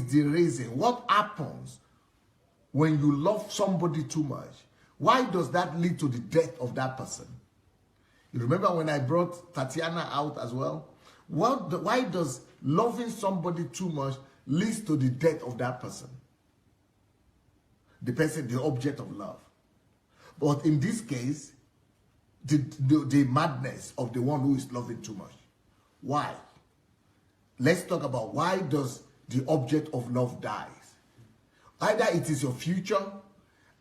is the reason? What happens when you love somebody too much? Why does that lead to the death of that person? You remember when I brought Tatiana out as well? Why does loving somebody too much leads to the death of that person? The person, the object of love. But in this case, the madness of the one who is loving too much. Why? Let's talk about why does the object of love dies. Either it is your future,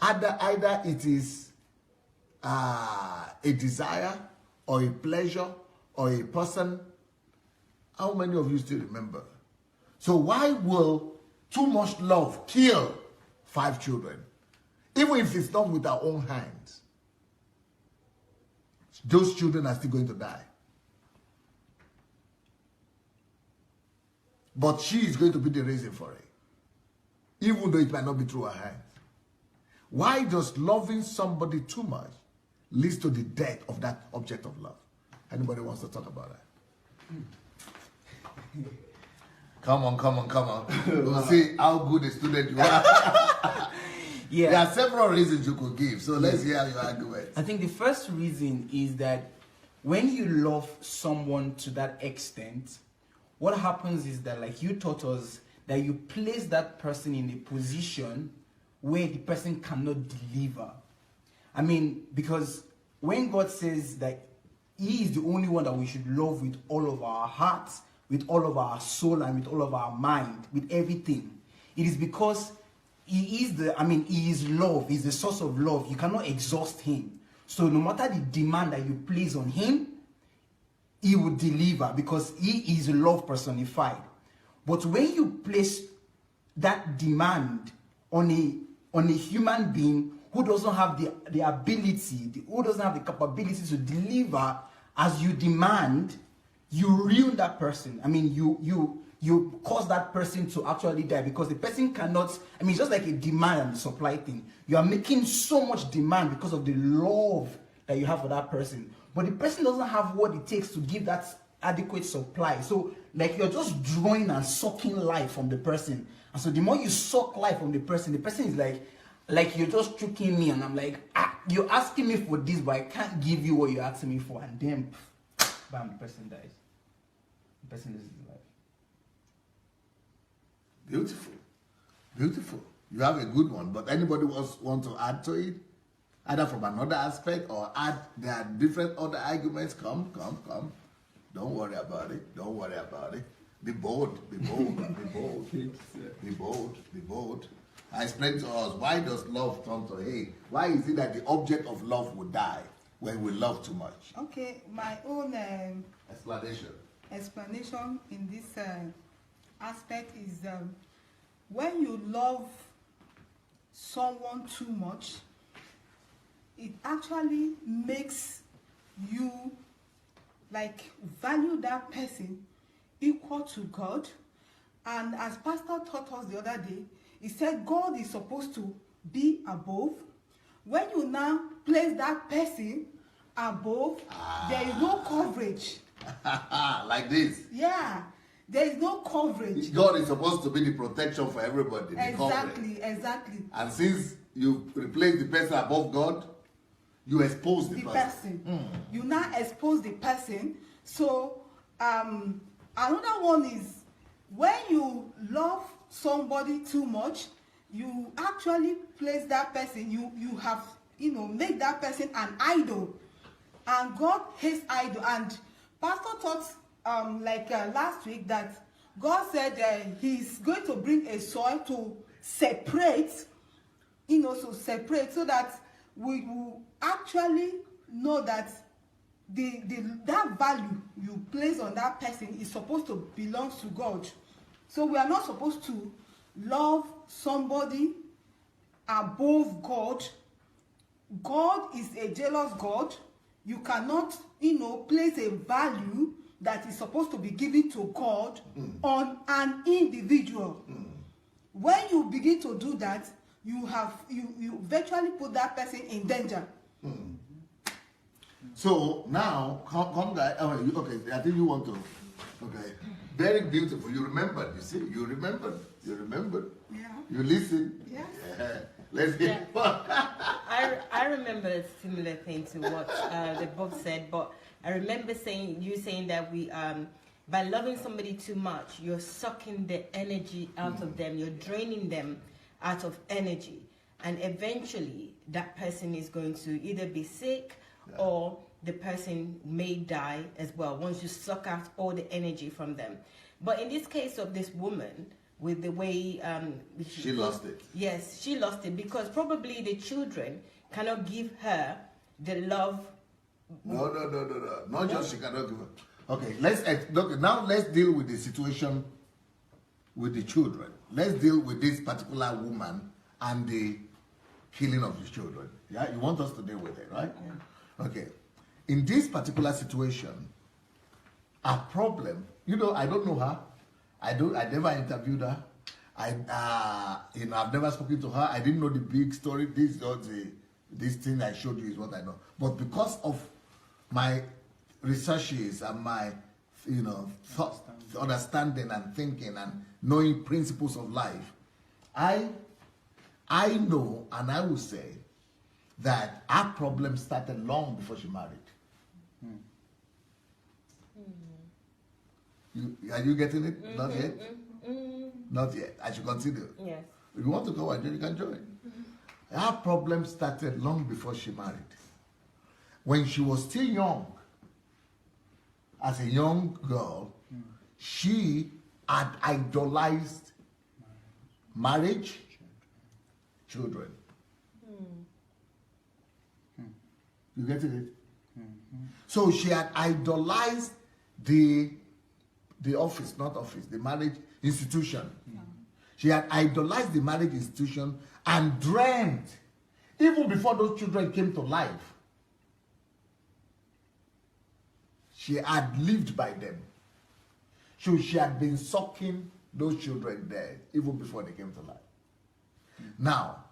either it is a desire or a pleasure or a person. How many of you still remember? So why will too much love kill 5 children? Even if it's not with our own hands, those children are still going to die. But she is going to be the reason for it, even though it might not be through her hands. Why does loving somebody too much leads to the death of that object of love? Anybody wants to talk about that? Come on. We'll see how good a student you are. Yeah. There are several reasons you could give, so let's hear your argument. I think the first reason is that when you love someone to that extent, what happens is that, like you taught us, that you place that person in a position where the person cannot deliver. I mean, because when God says that He is the only one that we should love with all of our hearts, with all of our soul, and with all of our mind, with everything, it is because He is love. He's the source of love. You cannot exhaust Him. So no matter the demand that you place on Him, He will deliver, because He is love personified. But when you place that demand on a human being who doesn't have the ability, who doesn't have the capability to deliver as you demand, you ruin that person. I mean, you cause that person to actually die, because the person cannot, I mean, it's just like a demand and supply thing. You are making so much demand because of the love that you have for that person. But the person doesn't have what it takes to give that adequate supply. So, like, you're just drawing and sucking life from the person. And so the more you suck life from the person is like you're just tricking me, and I'm like, you're asking me for this, but I can't give you what you're asking me for. And then, bam, the person dies. The person loses his life. Beautiful. You have a good one, but anybody want to add to it? Either from another aspect or add, there are different other arguments. Come. Don't worry about it. Be bold. I explained to us, why does love turn to hate? Why is it that the object of love would die when we love too much? Okay, my own explanation in this aspect is when you love someone too much, it actually makes you like value that person equal to God. And as Pastor taught us the other day, he said God is supposed to be above. When you now place that person above, there is no coverage. Like this. Yeah, there is no coverage. God is supposed to be the protection for everybody. Exactly. And since you replace the person above God, you expose the person. You now expose the person. So another one is when you love somebody too much, you actually place that person, you have, make that person an idol. And God hates idol. And Pastor taught last week that God said he's going to bring a soil to separate, so that we will actually know that that value you place on that person is supposed to belong to God. So we are not supposed to love somebody above God. God is a jealous God. You cannot, place a value that is supposed to be given to God on an individual. When you begin to do that, you virtually put that person in danger. So now, come guys. Okay, I think you want to. Okay, very beautiful. You remembered. You see, you remembered You remember? Yeah. You listen? Yes. Yeah. Let's get I remember a similar thing to what they both said, but I remember you saying that we by loving somebody too much, you're sucking the energy out of them, you're draining them out of energy, and eventually that person is going to either be sick or the person may die as well once you suck out all the energy from them. But in this case of this woman, with the way she lost it. Yes, she lost it because probably the children cannot give her the love. No. Not just she cannot give her. Okay, now let's deal with the situation with the children. Let's deal with this particular woman and the killing of the children. Yeah, you want us to deal with it, right? Yeah. Okay. In this particular situation, a problem, I don't know her. I never interviewed her. I've never spoken to her. I didn't know the big story. This thing I showed you is what I know. But because of my researches and my, understanding and thinking and knowing principles of life, I know, and I will say that our problem started long before she married. Are you getting it? Not yet? Not yet. I should continue. Yes. If you want to go, you can join. Her problem started long before she married. When she was still young, as a young girl, she had idolized marriage, children. You getting it? So she had idolized the marriage institution. She had idolized the marriage institution and dreamt, even before those children came to life, she had lived by them. So she had been sucking those children dead even before they came to life. Now,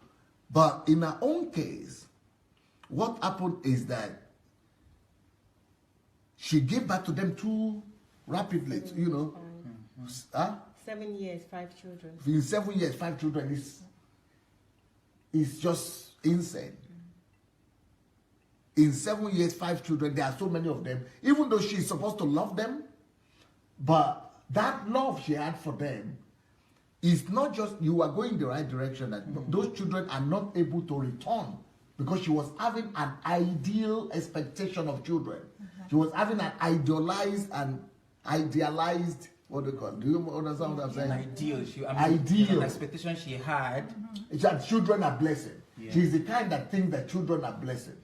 but in her own case, what happened is that she gave back to them too rapidly, 7 years, 5 children. In 7 years, 5 children is just insane. In 7 years, 5 children, there are so many of them, even though she's supposed to love them, but that love she had for them is not just, you are going the right direction, that those children are not able to return because she was having an ideal expectation of children. She was having an idealized, what do you call it? Do you understand what I'm saying? Ideal. The expectation she had. It's that children are blessing. Yeah. She's the kind that thinks that children are blessing.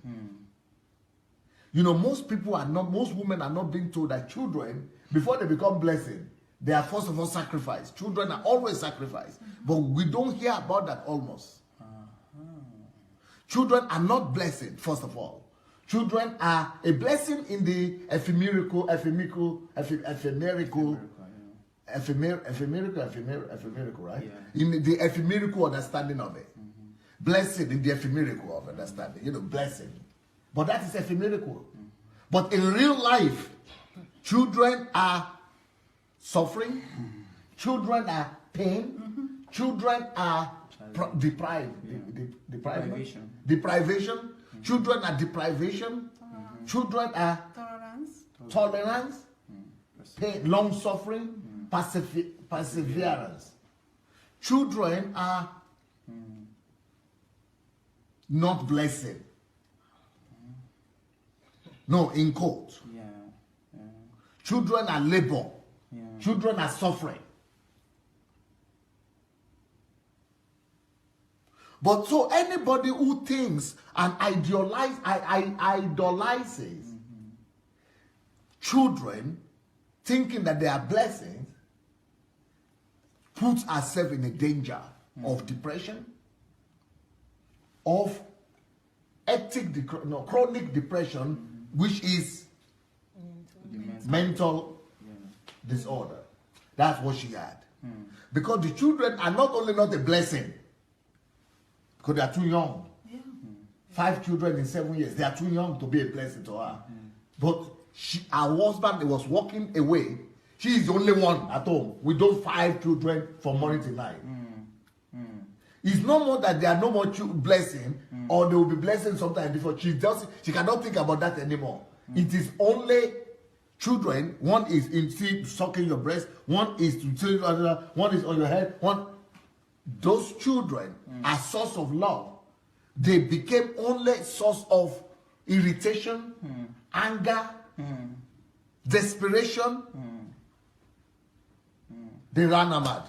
Most women are not being told that children, before they become blessing, they are first of all sacrificed. Children are always sacrificed. But we don't hear about that almost. Children are not blessing, first of all. Children are a blessing in the ephemerical, right? Yeah. In the ephemerical understanding of it. Blessing in the ephemerical of understanding, blessing. But that is ephemerical. But in real life, children are suffering, children are pain, children are deprivation. Children are deprivation. Children are tolerance, pain, long suffering, perseverance. Children are not blessing. No, in quote. Children are labor. Children are suffering. But so anybody who thinks and idolizes children, thinking that they are blessings, puts herself in a danger of depression, of chronic depression, which is mental disorder. That's what she had. Because the children are not only not a blessing, because they are too young. 5 children in 7 years, they are too young to be a blessing to her. But her husband was walking away. She is the only one at home. We don't 5 children from morning to night. It's no more that there are no more blessing, or they will be blessing sometime before. She cannot think about that anymore. It is only children. One is in sucking your breast. One is to one is on your head. Those children are source of love. They became only source of irritation, anger, desperation. They ran mad.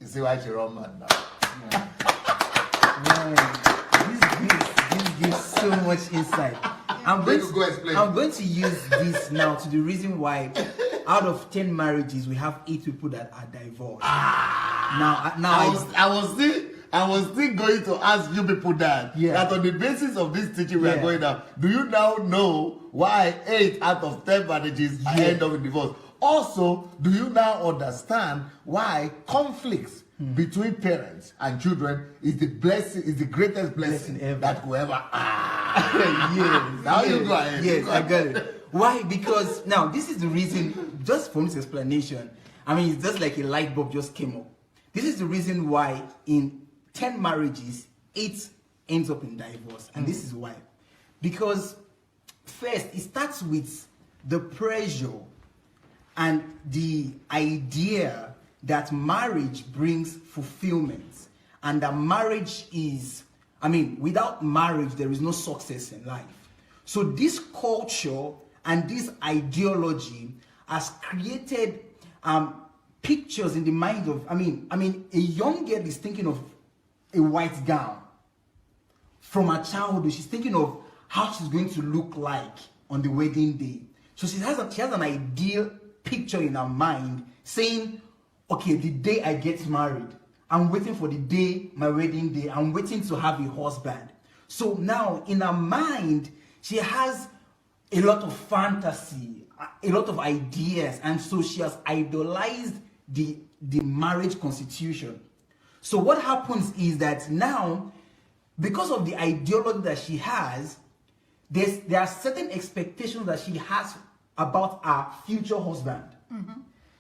You see why she run mad now? This gives so much insight. I'm going to use this now to the reason why out of 10 marriages we have 8 people that are divorced. I was still going to ask you people that on the basis of this teaching we are going down, do you now know why 8 out of 10 marriages end up in divorce? Also, do you now understand why conflicts between parents and children is the greatest blessing ever that could ever you go ahead. Yes, I got it. Why? Because now this is the reason, just from this explanation, I mean, it's just like a light bulb just came up. This is the reason why in 10 marriages, 8 ends up in divorce. And this is why. Because first, it starts with the pressure and the idea that marriage brings fulfillment, and that marriage is, I mean, without marriage, there is no success in life. So this culture and this ideology has created pictures in the mind of, I mean, a young girl is thinking of a white gown from her childhood. She's thinking of how she's going to look like on the wedding day. So she has an ideal picture in her mind saying, okay, the day I get married, I'm waiting for the day, my wedding day, I'm waiting to have a husband. So now in her mind, she has a lot of fantasy, a lot of ideas, and so she has idolized the marriage constitution. So what happens is that now, because of the ideology that she has, there are certain expectations that she has about her future husband.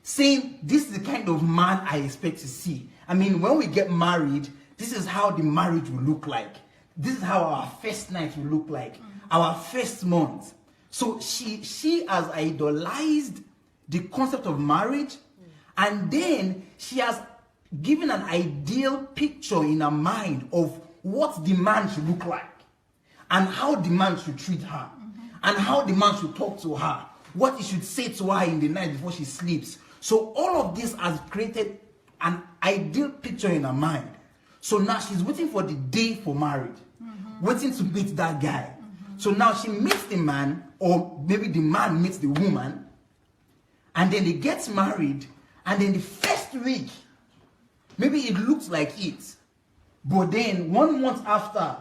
Saying, this is the kind of man I expect to see. I mean, when we get married, this is how the marriage will look like. This is how our first night will look like. Our first month. So she has idolized the concept of marriage, and then she has given an ideal picture in her mind of what the man should look like, and how the man should treat her, and how the man should talk to her, what he should say to her in the night before she sleeps. So all of this has created an ideal picture in her mind. So now she's waiting for the day for marriage, waiting to meet that guy. So now she meets the man, or maybe the man meets the woman, and then they get married, and then the first week, maybe it looks like it, but then 1 month after,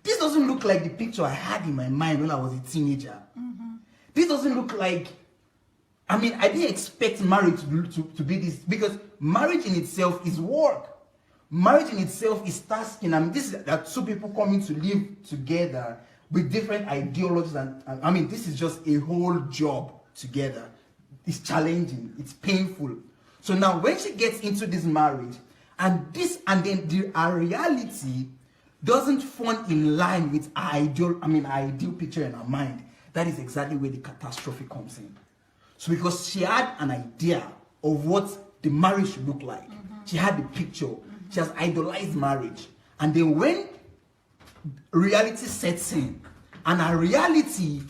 this doesn't look like the picture I had in my mind when I was a teenager. This doesn't look like, I mean, I didn't expect marriage to be this, because marriage in itself is work. Marriage in itself is tasking. I mean, this is that 2 people coming to live together with different ideologies, and I mean, this is just a whole job together. It's challenging, it's painful. So now when she gets into this marriage, and then our reality doesn't fall in line with our ideal picture in our mind, that is exactly where the catastrophe comes in. So because she had an idea of what the marriage should look like, she had the picture, she has idolized marriage, and then when reality sets in, and our reality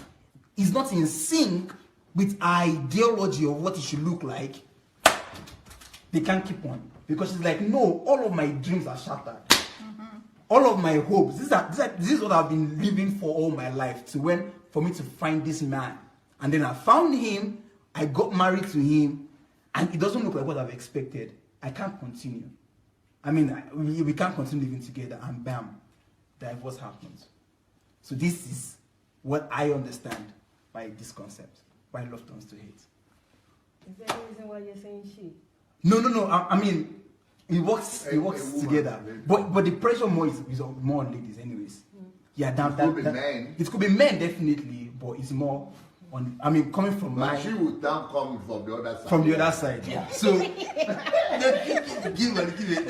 is not in sync with our ideology of what it should look like, they can't keep on. Because she's like, no, all of my dreams are shattered. All of my hopes, this is what I've been living for all my life, for me to find this man. And then I found him, I got married to him, and it doesn't look like what I've expected. I can't continue. I mean, we can't continue living together, and bam, divorce happens. So this is what I understand by this concept, why love turns to hate. Is there any reason why you're saying she? No. I mean, it works together. But the pressure more is more on ladies, anyways. Yeah, it could be men. It could be men, definitely, but it's more coming from But my she would now come from the other side. from the other side. Yeah. So give it.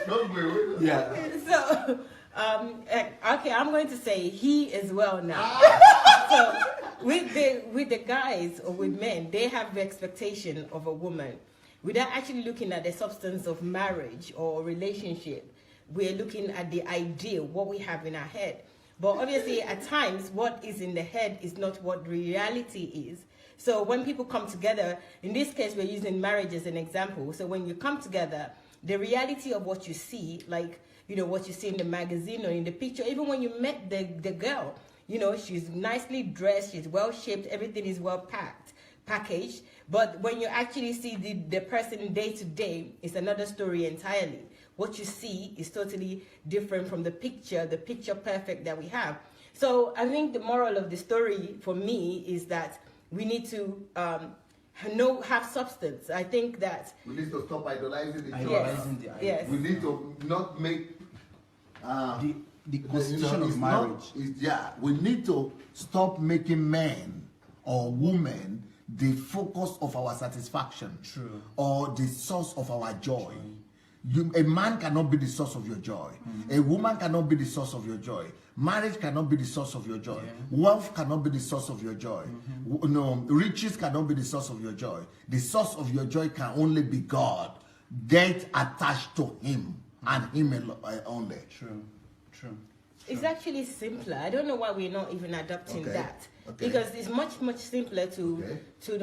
Don't be with Yeah. So, okay, I'm going to say he as well now. So, with the guys or with men, they have the expectation of a woman without actually looking at the substance of marriage or relationship. We're looking at the ideal, what we have in our head. But obviously, at times, what is in the head is not what reality is. So when people come together, in this case, we're using marriage as an example. So when you come together, the reality of what you see, like, what you see in the magazine or in the picture, even when you met the girl, she's nicely dressed, she's well shaped, everything is well packaged. But when you actually see the person day to day, it's another story entirely. What you see is totally different from the picture perfect that we have. So I think the moral of the story for me is that we need to have substance. I think that we need to stop idolizing the church. Yes. We need to not make the constitution of marriage. We need to stop making men or women the focus of our satisfaction. True. Or the source of our joy. A man cannot be the source of your joy. A woman cannot be the source of your joy. Marriage cannot be the source of your joy. Wealth cannot be the source of your joy. No, riches cannot be the source of your joy. The source of your joy can only be God. Get attached to Him and Him only. True. it's actually simpler. I don't know why we're not even adopting that. Okay. Because it's much simpler to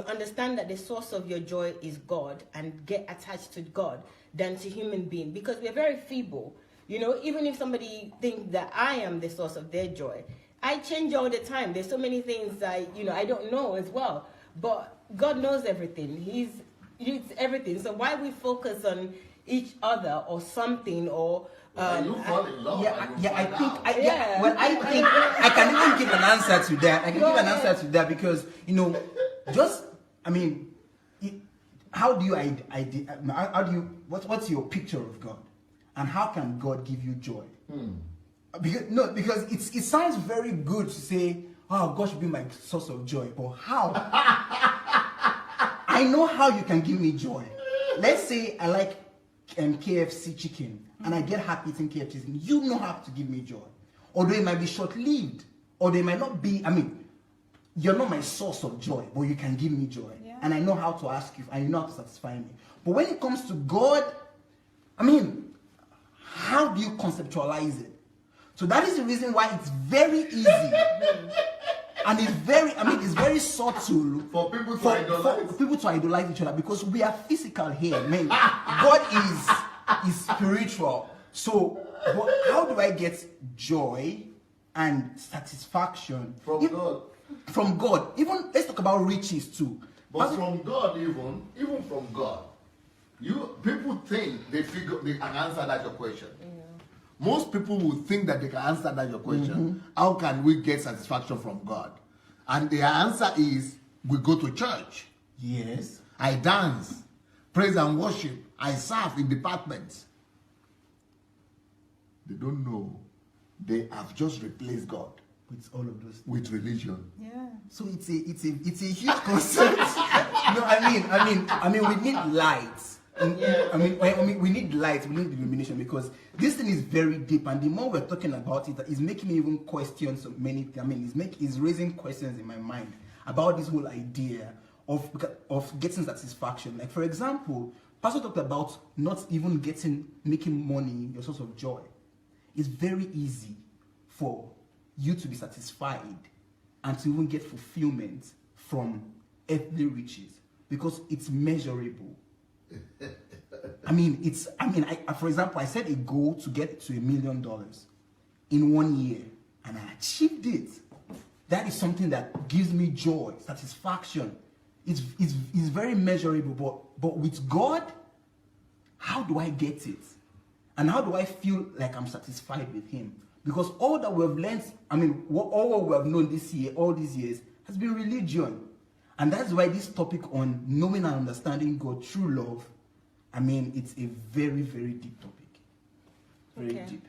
understand that the source of your joy is God and get attached to God than to human being, because we're very feeble. Even if somebody thinks that I am the source of their joy, I change all the time. There's so many things I don't know as well. But God knows everything. He's everything. So why we focus on each other or something or you fall in love. I think I can even give an answer to that. I can give an answer to that because how do you what's your picture of God, and how can God give you joy? Because it sounds very good to say, oh, God should be my source of joy, but how? I know how you can give me joy. Let's say I like KFC chicken and I get happy eating KFC chicken. You know how to give me joy. Although it might be short-lived, or they might not be, you're not my source of joy, but you can give me joy. Yeah. And I know how to ask you, and you know how to satisfy me. But when it comes to God, how do you conceptualize it? So that is the reason why it's very easy. And it's very subtle for people to idolize each other, because we are physical here, man. God is spiritual. So how do I get joy and satisfaction from God? Even let's talk about riches too. But from God, even from God, people think they can answer that your question. Yeah. Most people will think that they can answer that your question. How can we get satisfaction from God? And the answer is, we go to church. Yes. I dance, praise and worship. I serve in departments. They don't know. They have just replaced God with all of those things. With religion. Yeah. So it's a huge concept. We need light. We need light, we need illumination, because this thing is very deep, and the more we're talking about it, it's making me even question so many things. It's raising questions in my mind about this whole idea of getting satisfaction. Like, for example, Pastor talked about not even making money your source of joy. It's very easy for you to be satisfied and to even get fulfillment from earthly riches, because it's measurable. For example, I set a goal to get to $1 million in 1 year, and I achieved it. That is something that gives me joy, satisfaction. It's very measurable, but with God, how do I get it? And how do I feel like I'm satisfied with Him? Because all that we've learned, all what we have known this year, all these years, has been religion. And that's why this topic on knowing and understanding God through love, it's a very, very deep topic. Very deep.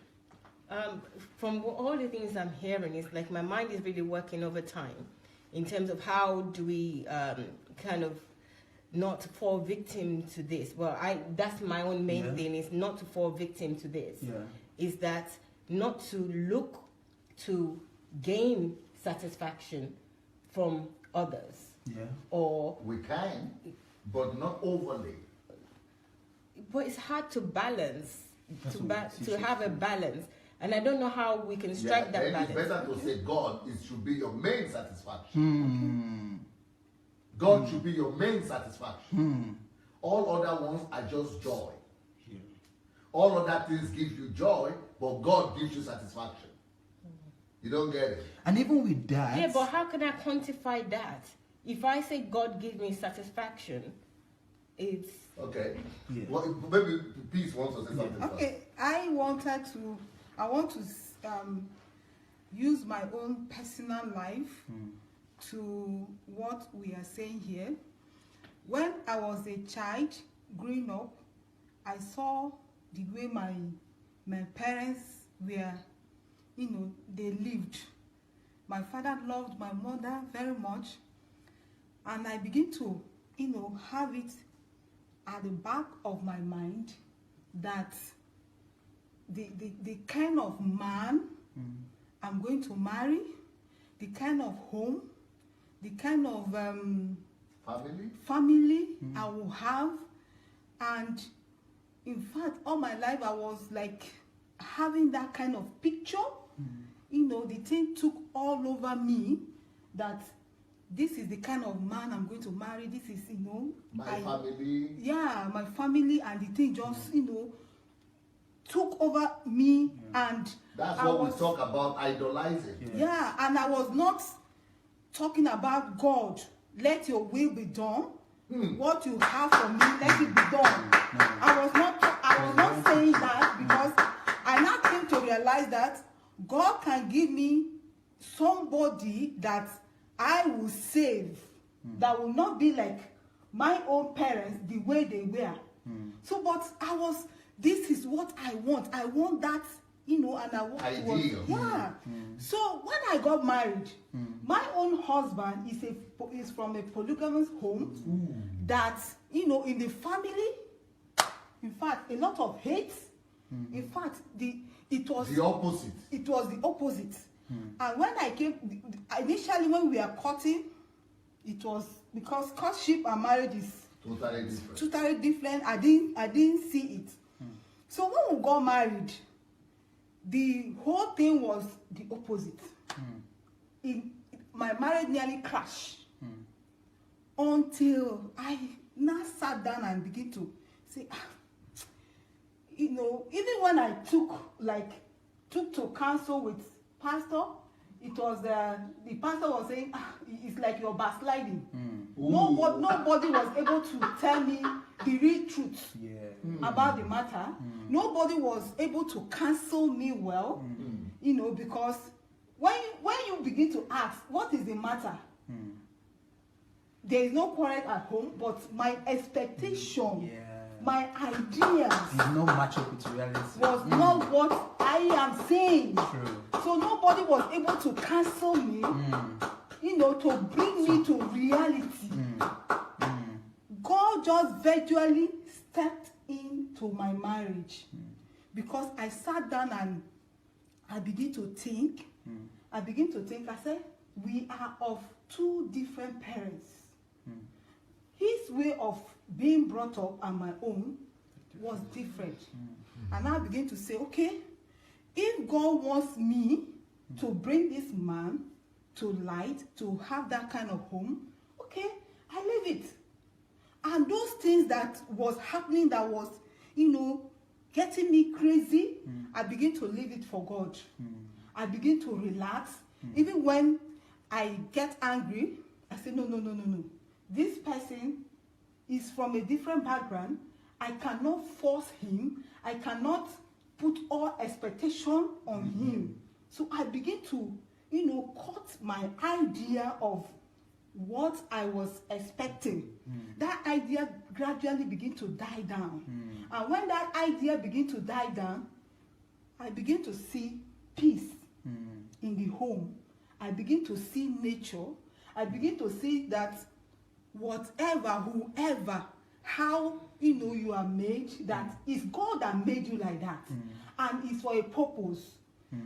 From all the things I'm hearing, it's like my mind is really working overtime in terms of how do we kind of not fall victim to this. Well, that's my own main thing, is not to fall victim to this. Is that not to look to gain satisfaction from others. Or we can, but not overly. But it's hard to balance, to have a balance. And I don't know how we can strike that balance. It's better to say God should be your main satisfaction. God should be your main satisfaction. All other ones are just joy. All other things give you joy, but God gives you satisfaction. You don't get it. And even with that... Yeah, but how can I quantify that? If I say God gives me satisfaction, it's... Okay. Well, maybe Peace wants to say something. Okay, I want to use my own personal life to what we are saying here. When I was a child growing up, I saw the way my parents were, they lived. My father loved my mother very much, and I begin to, have it at the back of my mind that the kind of man I'm going to marry, the kind of home, the kind of family I will have. And in fact, all my life I was like having that kind of picture. The thing took all over me that this is the kind of man I'm going to marry. This is, my family. Yeah, my family, and the thing just, took over me, and that's what we talk about, idolizing. Yeah, and I was not talking about God. Let your will be done. What you have for me, let it be done. I was not saying that, because I now came to realize that God can give me somebody that I will save, that will not be like my own parents, the way they were. So, but this is what I want. I want that, and I want ideal. So when I got married, my own husband is from a polygamous home that, in the family, in fact, a lot of hate. In fact, it was the opposite. It was the opposite. And when I came, initially when we were courting, it was because courtship and marriage is totally different. I didn't see it. So when we got married, the whole thing was the opposite. My marriage nearly crashed until I now sat down and began to say, even when I took to counsel with pastor, it was the pastor was saying, it's like you're backsliding. Nobody was able to tell me the real truth about the matter. Nobody was able to counsel me well, because when you begin to ask, what is the matter? There is no quarrel at home, but my expectation, my ideas did not match up with reality. Was not what I am saying. True. So nobody was able to counsel me, to bring me to reality. God just virtually stepped into my marriage, because I sat down and I began to think. I said, we are of two different parents. His way of being brought up and my own was different. And I began to say, okay, if God wants me to bring this man to light, to have that kind of home, okay, I leave it. And those things that was happening, that was, getting me crazy, I begin to leave it for God. I begin to relax. Even when I get angry, I say, no. This person is from a different background. I cannot force him. I cannot put all expectation on him. So I begin to, cut my idea of what I was expecting. That idea gradually begin to die down. And when that idea begin to die down, I begin to see peace in the home. I begin to see nature. I begin to see that whatever, whoever, how you are made, that is God that made you like that, and it's for a purpose.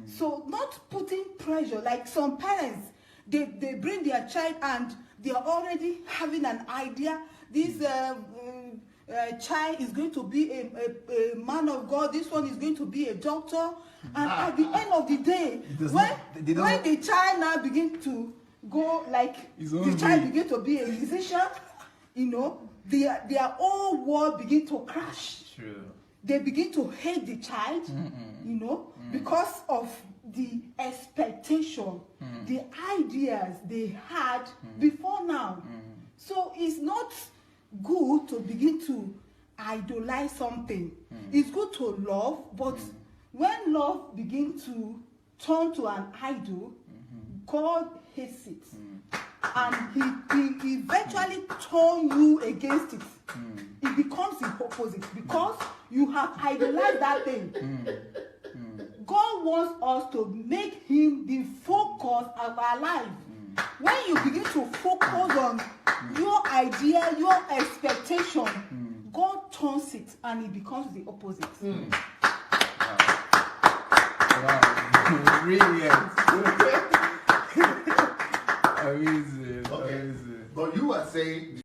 So not putting pressure, like some parents, they bring their child and they are already having an idea. This child is going to be a man of God. This one is going to be a doctor. And at the end of the day, when the child now begin to go, like the child begin to be a musician, their whole world begin to crash. True. They begin to hate the child, because of the expectation, the ideas they had before now. So it's not good to begin to idolize something. It's good to love, but when love begins to turn to an idol, God hates it. And he eventually turn you against it. It becomes the opposite because you have idolized that thing. God wants us to make him the focus of our life. When you begin to focus on your idea, your expectation, God turns it and it becomes the opposite. Wow. Brilliant. Amazing. Okay. Amazing. But you are saying